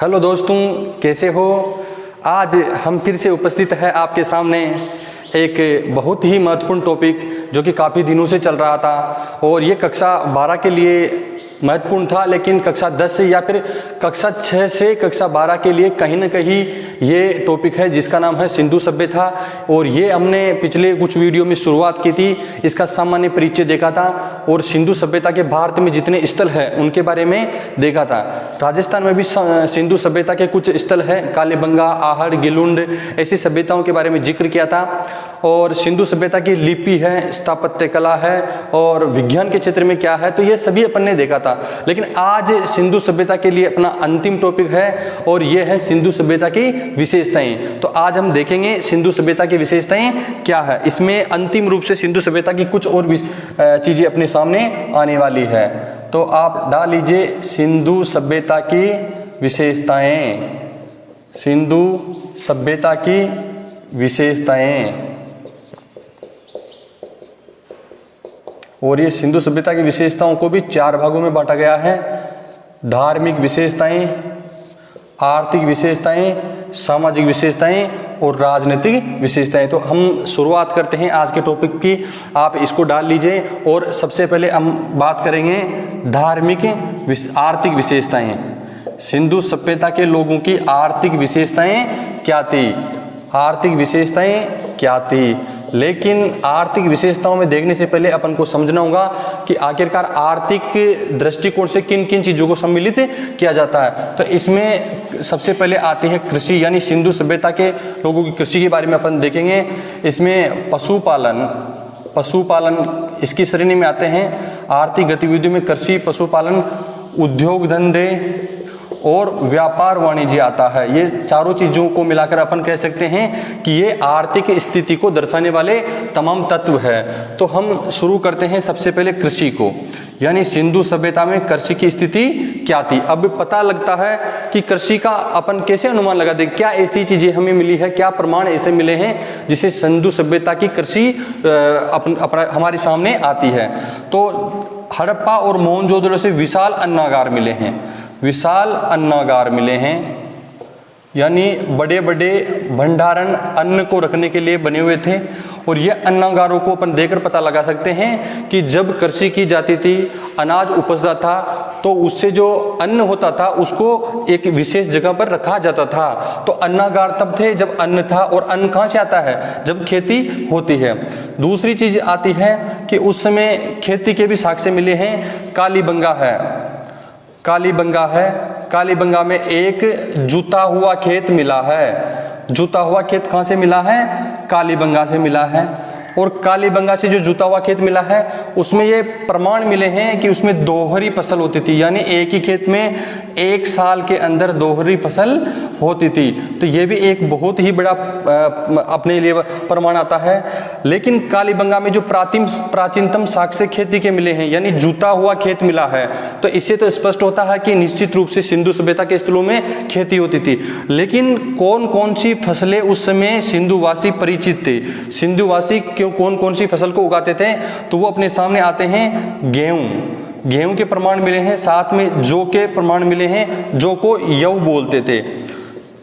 Hello दोस्तों, कैसे हो। आज हम फिर से उपस्थित है आपके सामने एक बहुत ही महत्वपूर्ण टॉपिक जो कि काफ़ी दिनों से चल रहा था और ये कक्षा 12 के लिए महत्वपूर्ण था, लेकिन कक्षा 10 से या फिर कक्षा 6 से कक्षा 12 के लिए कहीं ना कहीं ये टॉपिक है जिसका नाम है सिंधु सभ्यता। और ये हमने पिछले कुछ वीडियो में शुरुआत की थी, इसका सामान्य परिचय देखा था और सिंधु सभ्यता के भारत में जितने स्थल हैं उनके बारे में देखा था। राजस्थान में भी सिंधु सभ्यता के कुछ स्थल हैं, कालीबंगा, आहड़, गिलुंड, ऐसी सभ्यताओं के बारे में जिक्र किया था। और सिंधु सभ्यता की लिपि है, स्थापत्य कला है और विज्ञान के क्षेत्र में क्या है, तो ये सभी अपन ने देखा था। लेकिन आज सिंधु सभ्यता के लिए अपना अंतिम टॉपिक है और ये है सिंधु सभ्यता की विशेषताएं। तो आज हम देखेंगे सिंधु सभ्यता की विशेषताएं क्या है। इसमें अंतिम रूप से सिंधु सभ्यता की कुछ और चीजें अपने सामने आने वाली है। तो आप डाल लीजिए सिंधु सभ्यता की विशेषताएं, सिंधु सभ्यता की विशेषताएं। और ये सिंधु सभ्यता की विशेषताओं को भी 4 भागों में बांटा गया है: धार्मिक विशेषताएं, आर्थिक विशेषताएं, सामाजिक विशेषताएं और राजनीतिक विशेषताएं। तो हम शुरुआत करते हैं आज के टॉपिक की। आप इसको डाल लीजिए और सबसे पहले हम बात करेंगे धार्मिक आर्थिक विशेषताएं। सिंधु सभ्यता के लोगों की आर्थिक विशेषताएं क्या थी, आर्थिक विशेषताएं क्या थी। लेकिन आर्थिक विशेषताओं में देखने से पहले अपन को समझना होगा कि आखिरकार आर्थिक दृष्टिकोण से किन किन चीज़ों को सम्मिलित किया जाता है। तो इसमें सबसे पहले आती है कृषि, यानी सिंधु सभ्यता के लोगों की कृषि के बारे में अपन देखेंगे। इसमें पशुपालन इसकी श्रेणी में आते हैं। आर्थिक गतिविधियों में कृषि, पशुपालन, उद्योग धंधे और व्यापार वाणिज्य आता है। ये चारों चीज़ों को मिलाकर अपन कह सकते हैं कि ये आर्थिक स्थिति को दर्शाने वाले तमाम तत्व है। तो हम शुरू करते हैं सबसे पहले कृषि को, यानी सिंधु सभ्यता में कृषि की स्थिति क्या थी। अब पता लगता है कि कृषि का अपन कैसे अनुमान लगा दें, क्या ऐसी चीज़ें हमें मिली है, क्या प्रमाण ऐसे मिले हैं जिसे सिंधु सभ्यता की कृषि हमारे सामने आती है। तो हड़प्पा और मोहनजोदड़ो से विशाल अन्नागार मिले हैं, विशाल अन्नागार मिले हैं, यानी बड़े बड़े भंडारण अन्न को रखने के लिए बने हुए थे। और ये अन्नागारों को अपन देखकर पता लगा सकते हैं कि जब कृषि की जाती थी, अनाज उपजता था, तो उससे जो अन्न होता था उसको एक विशेष जगह पर रखा जाता था। तो अन्नागार तब थे जब अन्न था, और अन्न कहाँ से आता है, जब खेती होती है। दूसरी चीज आती है कि उस समय खेती के भी साक्ष्य मिले हैं। कालीबंगा है, कालीबंगा है, कालीबंगा में एक जुता हुआ खेत मिला है। जुता हुआ खेत कहाँ से मिला है, कालीबंगा से मिला है। और कालीबंगा से जो जुता हुआ खेत मिला है उसमें ये प्रमाण मिले हैं कि उसमें दोहरी फसल होती थी, यानी एक ही खेत में एक साल के अंदर दोहरी फसल होती थी। तो ये भी एक बहुत ही बड़ा अपने लिए प्रमाण आता है। लेकिन कालीबंगा में जो प्राचीनतम साक्ष्य खेती के मिले हैं, यानी जुता हुआ खेत मिला है, तो इससे तो स्पष्ट होता है कि निश्चित रूप से सिंधु सभ्यता के स्थलों में खेती होती थी। लेकिन कौन कौन सी फसलें उस समय सिंधुवासी परिचित थे, सिंधुवासी कौन कौन सी फसल को उगाते थे, तो वो अपने सामने आते हैं। गेहूं के प्रमाण मिले हैं, साथ में जौ के प्रमाण मिले हैं, जौ को यव बोलते थे।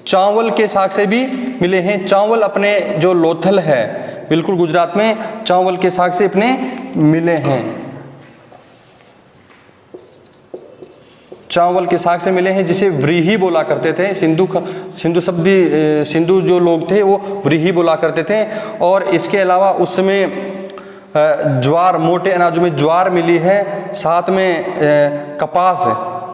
चावल के साक्ष्य भी मिले हैं। चावल अपने जो लोथल है बिल्कुल गुजरात में, चावल के साक्ष्य अपने मिले हैं। चावल के साक्ष्य मिले हैं जिसे व्रीहि बोला करते थे। सिंधु जो लोग थे वो व्रीहि बोला करते थे। और इसके अलावा उस समय ज्वार, मोटे अनाजों में ज्वार मिली है। साथ में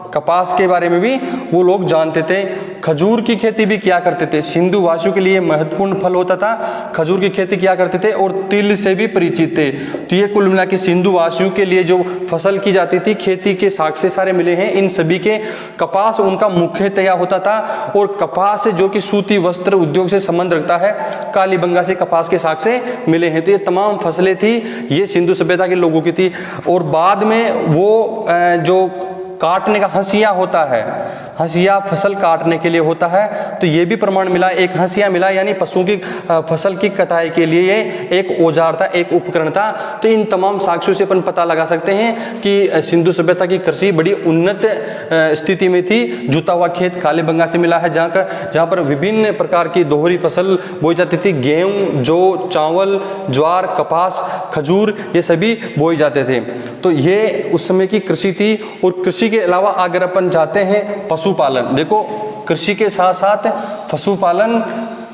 कपास के बारे में भी वो लोग जानते थे। खजूर की खेती भी किया करते थे। सिंधु वासियों के लिए महत्वपूर्ण फल होता था, खजूर की खेती किया करते थे और तिल से भी परिचित थे। तो ये कुल मिला के सिंधु वासियों के लिए जो फसल की जाती थी, खेती के साक्ष्य सारे मिले हैं इन सभी के। कपास उनका मुख्यतया होता था और कपास से जो कि सूती वस्त्र उद्योग से संबंध रखता है, कालीबंगा से कपास के साक्ष्य मिले हैं। तो ये तमाम फसलें थी, ये सिंधु सभ्यता के लोगों की थी। और बाद में वो जो काटने का हंसिया होता है, हंसिया फसल काटने के लिए होता है। तो ये भी प्रमाण मिला, एक हंसिया मिला, यानी पशुओं की फसल की कटाई के लिए ये एक औजार था, एक उपकरण था। तो इन तमाम साक्ष्यों से अपन पता लगा सकते हैं कि सिंधु सभ्यता की कृषि बड़ी उन्नत स्थिति में थी। जुता हुआ खेत कालीबंगा से मिला है, जहाँ पर विभिन्न प्रकार की दोहरी फसल बोई जाती थी। गेहूं, जौ, चावल, ज्वार, कपास, खजूर, ये सभी बोए जाते थे। तो ये उस समय की कृषि थी। और कृषि के अलावा अगर अपन जाते हैं पशुपालन, देखो कृषि के साथ साथ पशुपालन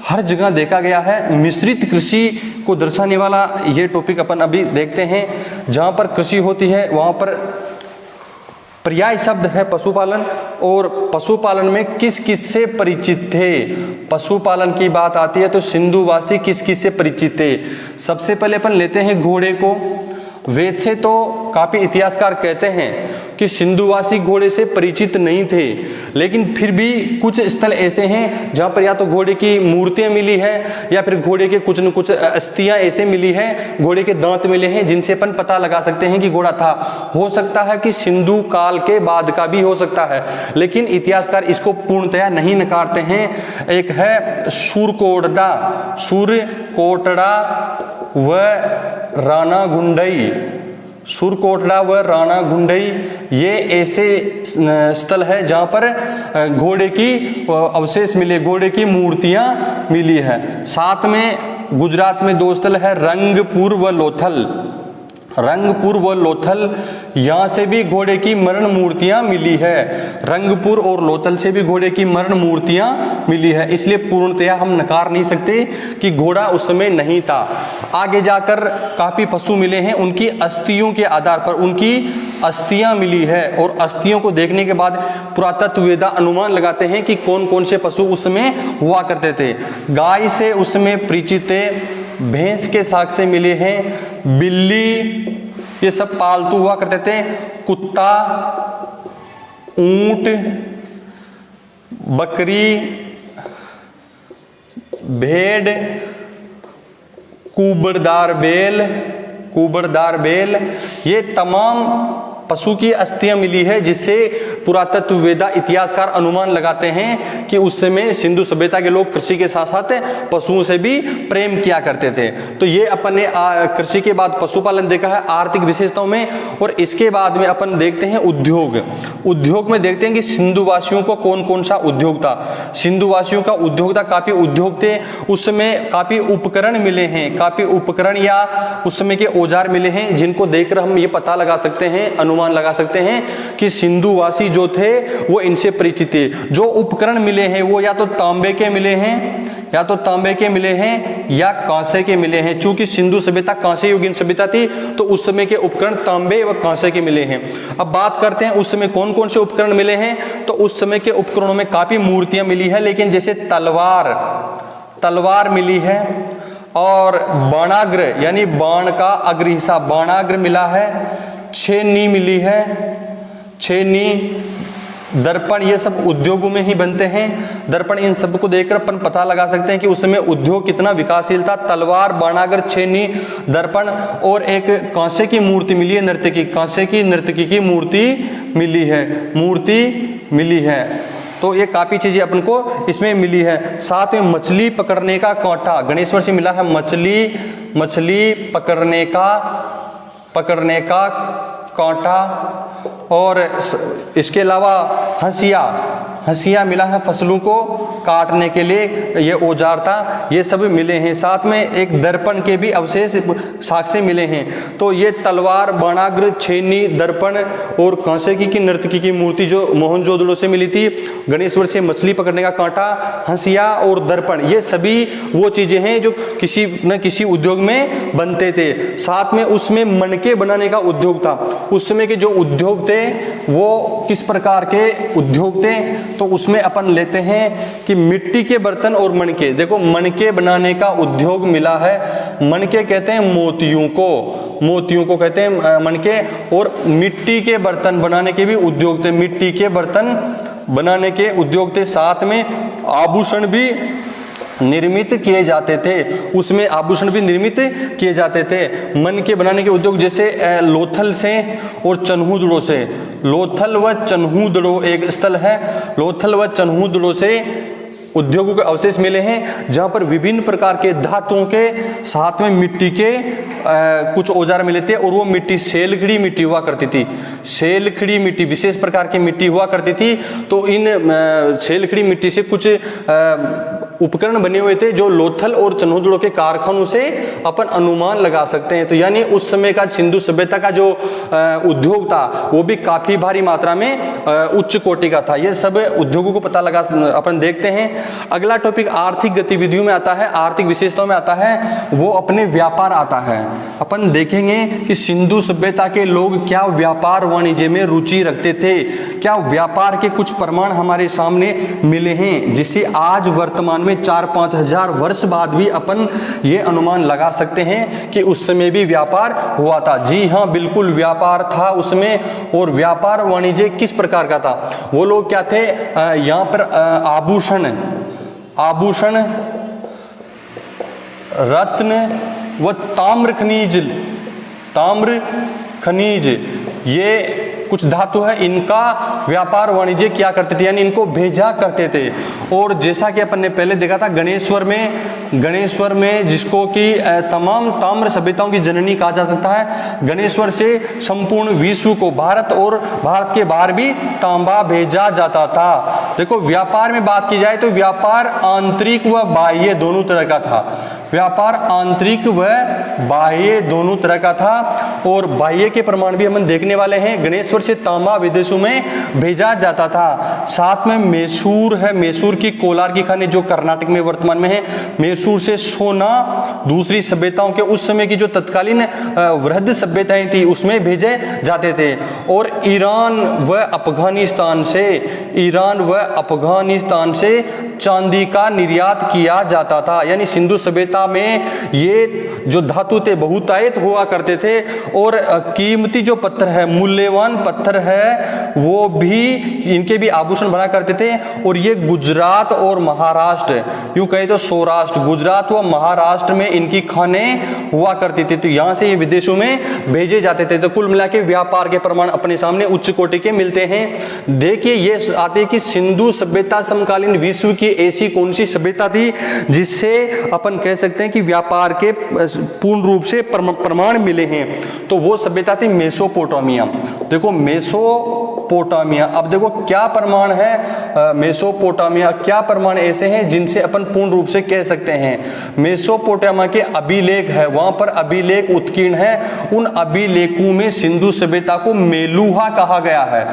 हर जगह देखा गया है। मिश्रित कृषि को दर्शाने वाला ये टॉपिक अपन अभी देखते हैं। जहाँ पर कृषि होती है वहाँ पर पर्याय शब्द है पशुपालन। और पशुपालन में किस किस से परिचित थे, पशुपालन की बात आती है तो सिंधुवासी किस किस से परिचित थे। सबसे पहले अपन लेते हैं घोड़े को। वैसे तो काफी इतिहासकार कहते हैं कि सिंधुवासी घोड़े से परिचित नहीं थे, लेकिन फिर भी कुछ स्थल ऐसे हैं जहाँ पर या तो घोड़े की मूर्तियाँ मिली है, या फिर घोड़े के कुछ न कुछ अस्थियाँ ऐसे मिली है, घोड़े के दांत मिले हैं, जिनसे अपन पता लगा सकते हैं कि घोड़ा था। हो सकता है कि सिंधु काल के बाद का भी हो सकता है, लेकिन इतिहासकार इसको पूर्णतया नहीं नकारते हैं। एक है सूरकोटड़ा, सूरकोटड़ा व राणा गुंडई, सूरकोटड़ा व राणा गुंडई, ये ऐसे स्थल है जहाँ पर घोड़े की अवशेष मिले, घोड़े की मूर्तियाँ मिली है। साथ में गुजरात में दो स्थल है, रंगपुर व लोथल। रंगपुर व लोथल, यहाँ से भी घोड़े की मरण मूर्तियाँ मिली है। रंगपुर और लोथल से भी घोड़े की मरण मूर्तियाँ मिली है। इसलिए पूर्णतया हम नकार नहीं सकते कि घोड़ा उस समय नहीं था। आगे जाकर काफ़ी पशु मिले हैं, उनकी अस्थियों के आधार पर उनकी अस्थियाँ मिली है। और अस्थियों को देखने के बाद पुरातत्ववेत्ता अनुमान लगाते हैं कि कौन कौन से पशु उस समय हुआ करते थे। गाय से उस समय परिचित थे, भैंस के साग से मिले हैं, बिल्ली, ये सब पालतू हुआ करते थे। कुत्ता, ऊंट, बकरी, भेड़, कुबड़दार बैल, ये तमाम पशु की अस्थियां मिली है, जिससे पुरातत्ववेत्ता इतिहासकार अनुमान लगाते हैं कि उस समय सिंधु सभ्यता के लोग कृषि के साथ साथ पशुओं से भी प्रेम किया करते थे। तो ये अपन ने कृषि के बाद पशुपालन देखा है आर्थिक विशेषताओं में। और इसके बाद में अपन देखते हैं उद्योग। उद्योग में देखते हैं कि सिंधुवासियों को कौन कौन सा उद्योग था। सिंधुवासियों का उद्योग था, काफी उद्योग थे। उस समय काफी उपकरण मिले हैं, काफी उपकरण या उस समय के औजार मिले हैं, जिनको देखकर हम ये पता लगा सकते हैं, अनुमान लगा सकते हैं कि सिंधुवासी जो थे वो इनसे परिचित थे। जो उपकरण मिले हैं वो या तो तांबे के मिले हैं या कांसे के मिले हैं। चूंकि सिंधु सभ्यता कांसे युगीन सभ्यता थी, तो उस समय के उपकरण तांबे व कांसे के मिले हैं। अब बात करते हैं उस समय कौन कौन से उपकरण मिले हैं। तो उस समय के उपकरणों में काफी मूर्तियां मिली है, लेकिन जैसे तलवार मिली है, और बाणाग्र यानी बाण का अग्र हिस्सा बाणाग्र मिला है, छेनी मिली है, छेनी, दर्पण, ये सब उद्योगों में ही बनते हैं। दर्पण, इन सब को देखकर अपन पता लगा सकते हैं कि उस समय उद्योग कितना विकासशील था। तलवार, बाणागर, छेनी, दर्पण, और एक कांसे की मूर्ति मिली है, नर्तकी, कांसे की नर्तकी की मूर्ति मिली है। तो ये काफ़ी चीज़ें अपन को इसमें मिली है। साथ में मछली पकड़ने का कांटा गणेश्वर से मिला है, मछली पकड़ने का कांटा। और इसके अलावा हंसिया मिला है, फसलों को काटने के लिए ये औजार था, ये सब मिले हैं। साथ में एक दर्पण के भी अवशेष साक्ष्य मिले हैं। तो ये तलवार, बाणाग्र, छेनी, दर्पण और कांसे की नर्तकी की मूर्ति जो मोहनजोदड़ो से मिली थी, गणेश्वर से मछली पकड़ने का कांटा, हंसिया और दर्पण, ये सभी वो चीजें हैं जो किसी न किसी उद्योग में बनते थे। साथ में उसमें मणके बनाने का उद्योग था। उस समय के जो उद्योग थे वो किस प्रकार के उद्योग थे, तो उसमें अपन लेते हैं कि मिट्टी के बर्तन और मणके। देखो, मणके बनाने का उद्योग मिला है। मणके कहते हैं मोतियों को कहते हैं मणके। और मिट्टी के बर्तन बनाने के भी उद्योग थे, मिट्टी के बर्तन बनाने के उद्योग थे। साथ में आभूषण भी निर्मित किए जाते थे, उसमें आभूषण भी निर्मित किए जाते थे। मन के बनाने के उद्योग जैसे लोथल से और चन्हूदड़ों से, लोथल व चन्हूदड़ों एक स्थल है, लोथल व चन्हूदड़ों से उद्योगों के अवशेष मिले हैं, जहां पर विभिन्न प्रकार के धातुओं के साथ में मिट्टी के कुछ औजार मिले थे, और वो मिट्टी सेलखड़ी मिट्टी हुआ करती थी। सेलखड़ी मिट्टी विशेष प्रकार की मिट्टी हुआ करती थी। तो इन सेलखड़ी मिट्टी से कुछ उपकरण बने हुए थे जो लोथल और चन्हूदड़ों के कारखानों से अपन अनुमान लगा सकते हैं। तो यानी उस समय का सिंधु सभ्यता का जो उद्योग था वो भी काफी भारी मात्रा में उच्च कोटि का था। ये सब उद्योगों को पता लगा अपन देखते हैं। अगला टॉपिक आर्थिक गतिविधियों में आता है, आर्थिक विशेषताओं में आता है, वो अपने व्यापार आता है। अपन देखेंगे कि सिंधु सभ्यता के लोग क्या व्यापार वाणिज्य में रुचि रखते थे, क्या व्यापार के कुछ प्रमाण हमारे सामने मिले हैं, जिसे आज वर्तमान में 4-5 हजार वर्ष बाद भी अपन ये अनुमान लगा सकते हैं कि उस समय भी व्यापार हुआ था। जी हाँ, बिल्कुल व्यापार था उसमें। और व्यापार वाणिज्य किस प्रकार का था? वो लोग क्या थे, यहाँ पर आभूषण, रत्न व ताम्र खनिज, ये कुछ धातु है, इनका व्यापार वाणिज्य किया करते थे, यानी इनको भेजा करते थे। और जैसा कि अपन ने पहले देखा था गणेश्वर में जिसको कि तमाम ताम्र सभ्यताओं की जननी कहा जा सकता है, गणेश्वर से संपूर्ण विश्व को, भारत और भारत के बाहर भी तांबा भेजा जाता था। देखो, व्यापार में बात की जाए तो व्यापार आंतरिक व बाह्य दोनों तरह का था। व्यापार आंतरिक व बाह्य दोनों तरह का था, और बाह्य के प्रमाण भी हम देखने वाले हैं। गणेश्वर से तांबा विदेशों में भेजा जाता था। साथ में मैसूर है, मैसूर की कोलार की खानी जो कर्नाटक में वर्तमान में है, मैसूर से सोना दूसरी सभ्यताओं के उस समय की जो तत्कालीन वृहद सभ्यताएं थी उसमें भेजे जाते थे। और ईरान व अफगानिस्तान से चांदी का निर्यात किया जाता था। यानी सिंधु सभ्यता में ये जो धातु थे बहुतायत हुआ करते थे, और कीमती जो पत्थर है, मूल्यवान पत्थर है, वो भी इनके भी आभूषण बना करते थे। और ये गुजरात और महाराष्ट्र, यूं कहे तो सौराष्ट्र, गुजरात व महाराष्ट्र में इनकी खानें हुआ करती थी। तो यहाँ से ये विदेशों में भेजे जाते थे। तो कुल मिला के व्यापार के प्रमाण अपने सामने उच्च कोटि के मिलते हैं। देखिए, ये आते हैं कि सिंधु सभ्यता समकालीन विश्व की ऐसी कौन सी सभ्यता थी जिससे अपन कह सकते हैं कि व्यापार के पूर्ण रूप से प्रमाण मिले हैं। तो वो सभ्यता थी मेसोपोटामिया। देखो, मेसोपोटामिया, अब देखो क्या प्रमाण है मेसोपोटामिया, क्या प्रमाण ऐसे हैं जिनसे अपन पूर्ण रूप से कह सकते हैं। मेसोपोटामिया के अभिलेख है, वहां पर अभिलेख उत्कीर्ण है। उन अभिलेखों में सिंधु सभ्यता को मेलुहा कहा गया है।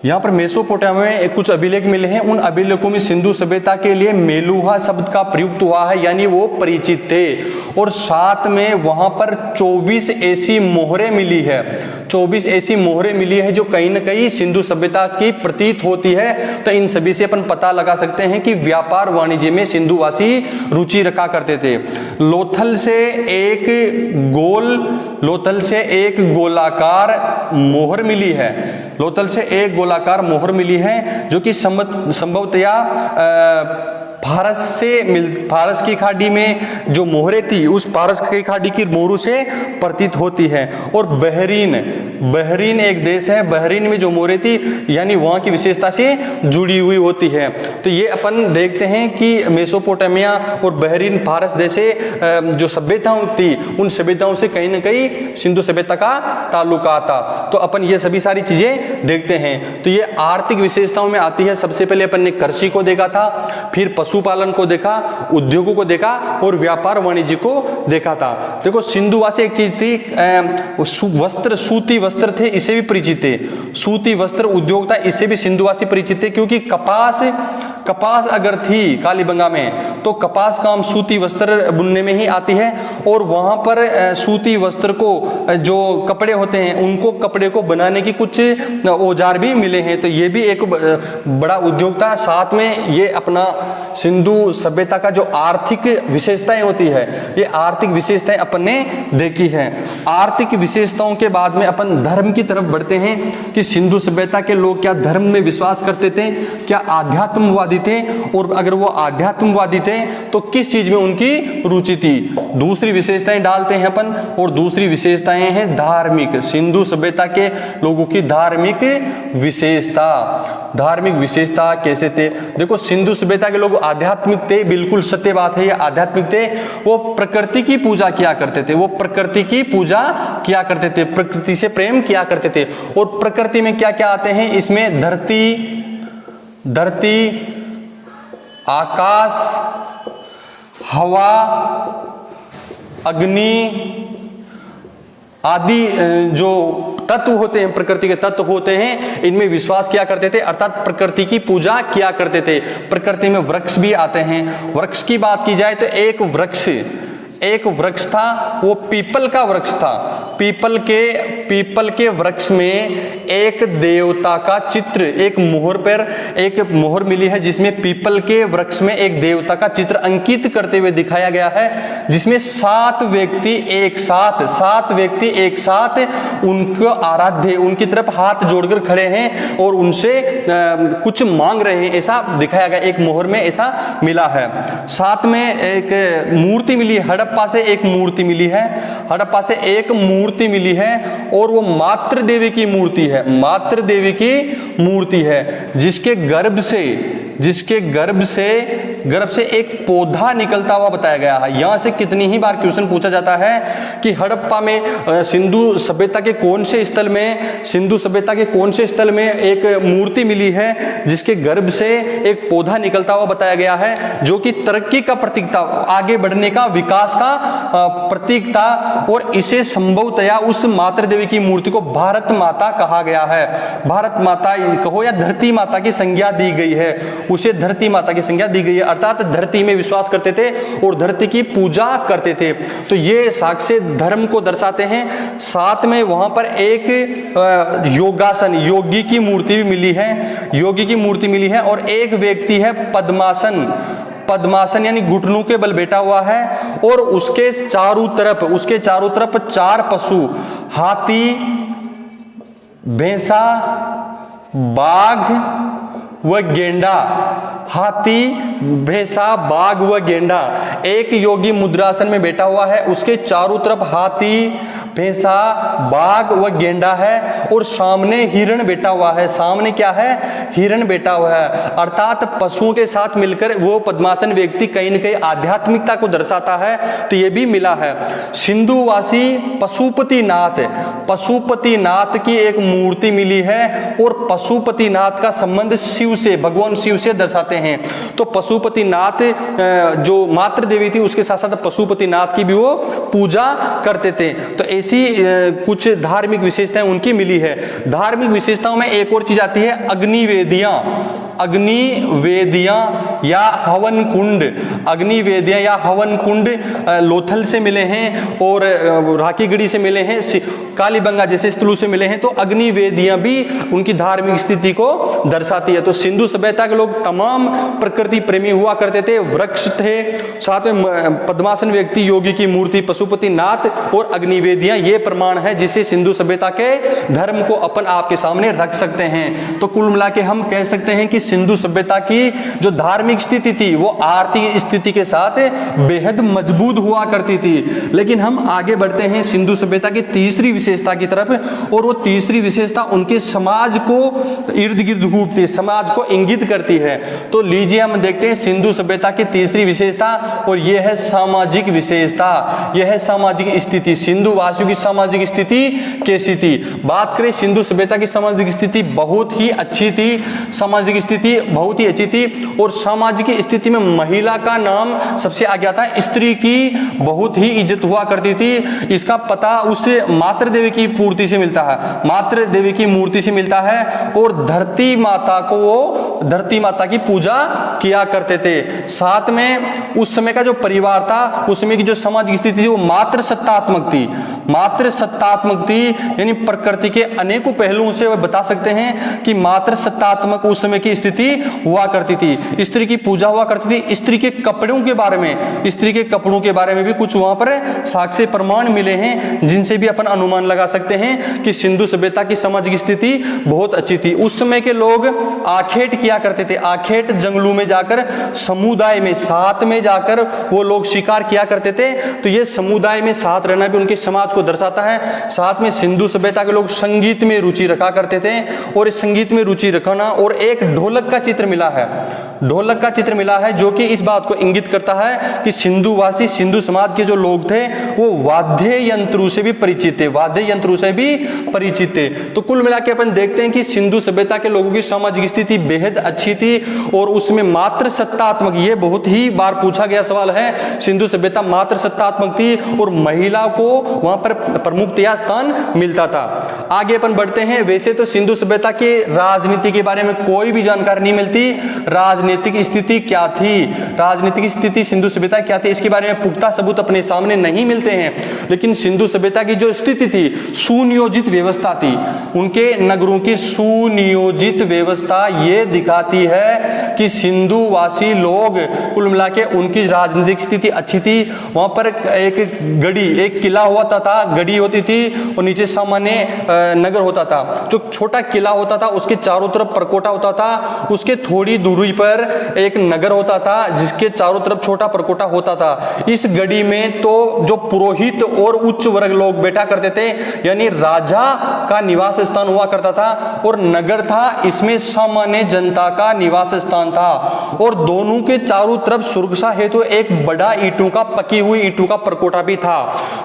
यहाँ पर मेसोपोटामिया में कुछ अभिलेख मिले हैं, उन अभिलेखों में सिंधु सभ्यता के लिए मेलुहा शब्द का प्रयुक्त हुआ है, यानी वो परिचित थे। और साथ में वहां पर 24 ऐसी मोहरें मिली है, 24 ऐसी मोहरें मिली है जो कहीं ना कहीं सिंधु सभ्यता की प्रतीत होती है। तो इन सभी से अपन पता लगा सकते हैं कि व्यापार वाणिज्य में सिंधुवासी रुचि रखा करते थे। लोथल से एक गोलाकार मोहर मिली है, लोथल से एक गोलाकार मोहर मिली है, जो कि संभवतया फारस की खाड़ी में जो मोहरें थी, उस फारस की खाड़ी की मोहरों से प्रतीत होती है। और बहरीन एक देश है, बहरीन में जो मोहरें थी यानी वहाँ की विशेषता से जुड़ी हुई होती है। तो ये अपन देखते हैं कि मेसोपोटामिया और बहरीन फारस जैसे जो सभ्यताओं थी, उन सभ्यताओं से कहीं ना कहीं सिंधु सभ्यता का ताल्लुका था। तो अपन ये सभी सारी चीजें देखते हैं। तो ये आर्थिक विशेषताओं में आती है। सबसे पहले अपन ने कृषि को देखा था, फिर पशुपालन को देखा, उद्योगों को देखा और व्यापार वाणिज्य को देखा था। देखो, सिंधुवासी एक चीज थी, वस्त्र, सूती वस्त्र थे, इससे भी परिचित थे। सूती वस्त्र उद्योग था, इससे भी सिंधुवासी परिचित थे, क्योंकि कपास अगर थी कालीबंगा में तो कपास काम सूती वस्त्र बुनने में ही आती है। और वहां पर सूती वस्त्र को जो कपड़े होते हैं, उनको कपड़े को बनाने की कुछ औजार भी मिले हैं। तो ये भी एक बड़ा उद्योग था। साथ में ये अपना सिंधु सभ्यता का जो आर्थिक विशेषताएं होती है, ये आर्थिक विशेषताएं अपन ने देखी है। आर्थिक विशेषताओं के बाद में अपन धर्म की तरफ बढ़ते हैं कि सिंधु सभ्यता के लोग क्या धर्म में विश्वास करते थे, क्या आध्यात्मवादी थे, और अगर वो आध्यात्मवादी थे तो किस चीज में उनकी रुचि थी। दूसरी विशेषताएं डालते हैं अपन, और दूसरी विशेषताएं हैं धार्मिक। सिंधु सभ्यता के लोगों की धार्मिक विशेषता। धार्मिक विशेषता कैसे थे? देखो, सिंधु सभ्यता के लोग आध्यात्मिक थे, बिल्कुल सत्य बात है, ये आध्यात्मिक थे। वो प्रकृति की पूजा किया करते थे, वो प्रकृति की पूजा किया करते थे, प्रकृति से प्रेम किया करते थे। और प्रकृति में क्या क्या आते हैं? इसमें धरती, आकाश, हवा, अग्नि आदि जो तत्व होते हैं, प्रकृति के तत्व होते हैं, इनमें विश्वास किया करते थे, अर्थात प्रकृति की पूजा किया करते थे। प्रकृति में वृक्ष भी आते हैं। वृक्ष की बात की जाए तो एक वृक्ष था, वो पीपल का वृक्ष था। पीपल के वृक्ष में एक देवता का चित्र, एक मोहर मिली है, जिसमें पीपल के वृक्ष में एक देवता का चित्र अंकित करते हुए दिखाया गया है, जिसमें 7 व्यक्ति एक साथ उनको आराध्य, उनकी तरफ हाथ जोड़कर खड़े हैं और उनसे कुछ मांग रहे हैं, ऐसा दिखाया गया। एक मोहर में ऐसा मिला है। साथ में एक मूर्ति मिली है, हड़प्पा से एक मूर्ति मिली है, और वो मातृ देवी की मूर्ति है, जिसके गर्भ से एक पौधा निकलता हुआ बताया गया है। यहां से कितनी ही बार क्वेश्चन पूछा जाता है कि हड़प्पा में सिंधु सभ्यता के कौन से स्थल में एक मूर्ति मिली है जिसके गर्भ से एक पौधा निकलता हुआ बताया गया है, जो कि तरक्की का प्रतीक था, आगे बढ़ने का, विकास का प्रतीक था। और इसे संभवतया उस मातृ देवी की मूर्ति को भारत माता कहा गया है। भारत माता कहो या धरती माता की संज्ञा दी गई है, उसे धरती माता की संज्ञा दी गई है, अर्थात धरती में विश्वास करते थे और धरती की पूजा करते थे। तो ये साक्ष्य धर्म को दर्शाते हैं। साथ में वहां पर एक योगासन, योगी की मूर्ति भी मिली है, और एक व्यक्ति है पद्मासन यानी घुटनों के बल बैठा हुआ है, और उसके चारों तरफ 4 पशु, हाथी, भैंसा, बाघ व गेंडा, एक योगी मुद्रासन में बैठा हुआ है, उसके चारों तरफ हाथी, भैंसा, बाघ व गेंडा है, और सामने हिरण बैठा हुआ है। सामने क्या है? हिरण बैठा हुआ है, अर्थात पशुओं के साथ मिलकर वो पद्मासन व्यक्ति कहीं न कहीं आध्यात्मिकता को दर्शाता है। तो ये भी मिला है। सिंधुवासी पशुपतिनाथ की एक मूर्ति मिली है, और पशुपतिनाथ का संबंध भगवान शिव से दर्शाते हैं। तो पशुपतिनाथ जो मातृ देवी थी, उसके साथ साथ पशुपतिनाथ की भी वो पूजा करते थे। तो ऐसी कुछ धार्मिक विशेषताएं उनकी मिली है। धार्मिक विशेषताओं में एक और चीज आती है, अग्निवेदियां या हवन कुंड लोथल से मिले हैं, और राखीगढ़ी से मिले हैं, कालीबंगा जैसे स्थलों से मिले हैं। तो अग्निवेदियां भी उनकी धार्मिक स्थिति को दर्शाती है। तो सिंधु सभ्यता के लोग तमाम प्रकृति प्रेमी हुआ करते थे, वृक्ष थे, साथ में पद्मासन व्यक्ति, योगी की मूर्ति, पशुपतिनाथ और अग्निवेदियां, ये प्रमाण है जिससे सिंधु सभ्यता के धर्म को अपन आपके सामने रख सकते हैं। तो कुल मिला के हम कह सकते हैं कि सिंधु सभ्यता की जो धार्मिक स्थिति थी वो आर्थिक स्थिति के साथ बेहद मजबूत हुआ करती थी। लेकिन हम आगे बढ़ते हैं सिंधु सभ्यता की तीसरी विशेषता की तरफ, और वो तीसरी विशेषता उनके समाज को इर्द गिर्द घूमती है, समाज को इंगित करती है। तो लीजिए हम देखते हैं सिंधु सभ्यता की तीसरी विशेषता, और यह है सामाजिक विशेषता, यह है सामाजिक स्थिति। सिंधु वासियों की सामाजिक स्थिति कैसी थी? बात करें सिंधु सभ्यता की सामाजिक स्थिति बहुत ही अच्छी थी, और सामाजिक स्थिति में महिला का नाम सबसे आगे आता है। स्त्री की बहुत ही इज्जत हुआ करती थी। इसका पता उस मातृ देवी की मूर्ति से मिलता है, और धरती माता की पूजा किया करते थे। साथ में उस समय का जो परिवार था, उस समय की जो सामाजिक स्थिति थी वो मातृ सत्तात्मक थी, यानी प्रकृति के अनेकों पहलुओं से बता सकते हैं कि मातृ सत्तात्मक उस समय की स्थिति हुआ करती थी। स्त्री की पूजा हुआ करती थी। स्त्री के कपड़ों के बारे में भी कुछ वहां पर साक्ष्य प्रमाण मिले हैं, जिनसे भी अपन अनुमान लगा सकते हैं कि सिंधु सभ्यता की सामाजिक स्थिति बहुत अच्छी थी। उस समय के लोग आखेट किया किया करते थे। आखेट जंगलों में जाकर समुदाय में साथ में जाकर वो लोग शिकार किया करते थे। तो ये समुदाय में साथ रहना भी उनके समाज को दर्शाता है। साथ में सिंधु सभ्यता के लोग संगीत में रुचि रखा करते थे और इस संगीत में रुचि रखना, और एक ढोलक का चित्र मिला है, ढोलक का चित्र मिला है जो कि इस बात को इंगित करता है कि सिंधुवासी सिंधु समाज के जो लोग थे वो वाद्य यंत्रों से भी परिचित थे, वाद्य यंत्रों से भी परिचित थे। तो कुल मिला के अपन देखते हैं कि सिंधु सभ्यता के लोगों की सामाजिक स्थिति बेहद अच्छी थी और उसमें मात्र सत्तात्मक, ये बहुत ही बार पूछा गया सवाल है, सिंधु सभ्यता मात्र सत्तात्मक थी और महिला को वहां पर प्रमुखतया स्थान मिलता था। आगे अपन बढ़ते हैं। वैसे तो सिंधु सभ्यता के राजनीति के बारे में कोई भी जानकारी नहीं मिलती, राजनीतिक स्थिति क्या थी, राजनीतिक स्थिति सिंधु सभ्यता क्या थी, इसके बारे में पुख्ता सबूत अपने सामने नहीं मिलते हैं। लेकिन सिंधु सभ्यता की जो स्थिति थी, सुनियोजित व्यवस्था थी, उनके नगरों की सुनियोजित व्यवस्था ये दिखाती है कि सिंधुवासी लोग कुल मिला के उनकी राजनीतिक स्थिति अच्छी थी। वहां पर एक गढ़ी, एक किला हुआ था, गढ़ी होती थी और नीचे सामान्य नगर होता था। जो छोटा किला होता था उसके चारों तरफ परकोटा होता था, उसके थोड़ी दूरी पर एक नगर होता था जिसके चारों तरफ छोटा परकोटा होता था। इस गढ़ी में तो जो पुरोहित और उच्च वर्ग लोग बैठा करते थे, यानी राजा का निवास स्थान हुआ करता था, और नगर था इसमें सामान्य जनता का निवास स्थान था। और दोनों के चारों तरफ सुरक्षा हेतु तो एक बड़ा ईंटों का, पकी हुई ईंटों का परकोटा भी था।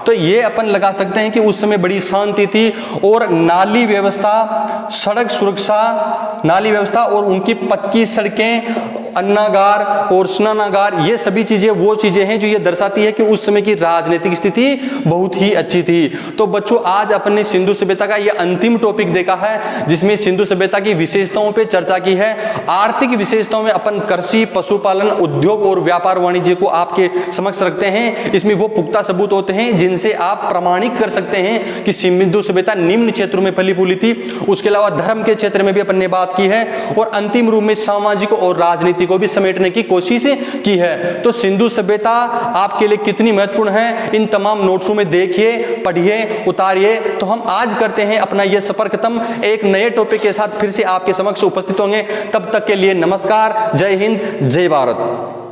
तो ये अपन लगा सकते हैं कि उस समय बड़ी शांति थी। और नाली व्यवस्था, सड़क सुरक्षा, नाली व्यवस्था और उनकी पक्की सड़कें, अन्नागार और स्नानागार, ये सभी चीजें वो चीजें हैं जो ये दर्शाती है कि उस समय की राजनीतिक स्थिति बहुत ही अच्छी थी। तो बच्चों, आज अपन ने सिंधु सभ्यता का ये अंतिम टॉपिक देखा है जिसमें सिंधु सभ्यता की विशेषताओं पे चर्चा की है। आर्थिक विशेषताओं में अपन कृषि, पशुपालन, उद्योग और व्यापार वाणिज्य को आपके समक्ष रखते हैं। इसमें वो पुख्ता सबूत होते हैं जिनसे आप प्रमाणित कर सकते हैं कि सिंधु सभ्यता निम्न क्षेत्रों में फली फूली थी। उसके अलावा धर्म के क्षेत्र में भी अपन ने बात की है और अंतिम रूप में सामाजिक और राजनीति को भी समेटने की कोशिश की है। तो सिंधु सभ्यता आपके लिए कितनी महत्वपूर्ण है, इन तमाम नोट्सों में देखिए, पढ़िए, उतारिए। तो हम आज करते हैं अपना यह सफर खत्म, एक नए टॉपिक के साथ फिर से आपके समक्ष उपस्थित होंगे। तब तक के लिए नमस्कार, जय हिंद, जय भारत।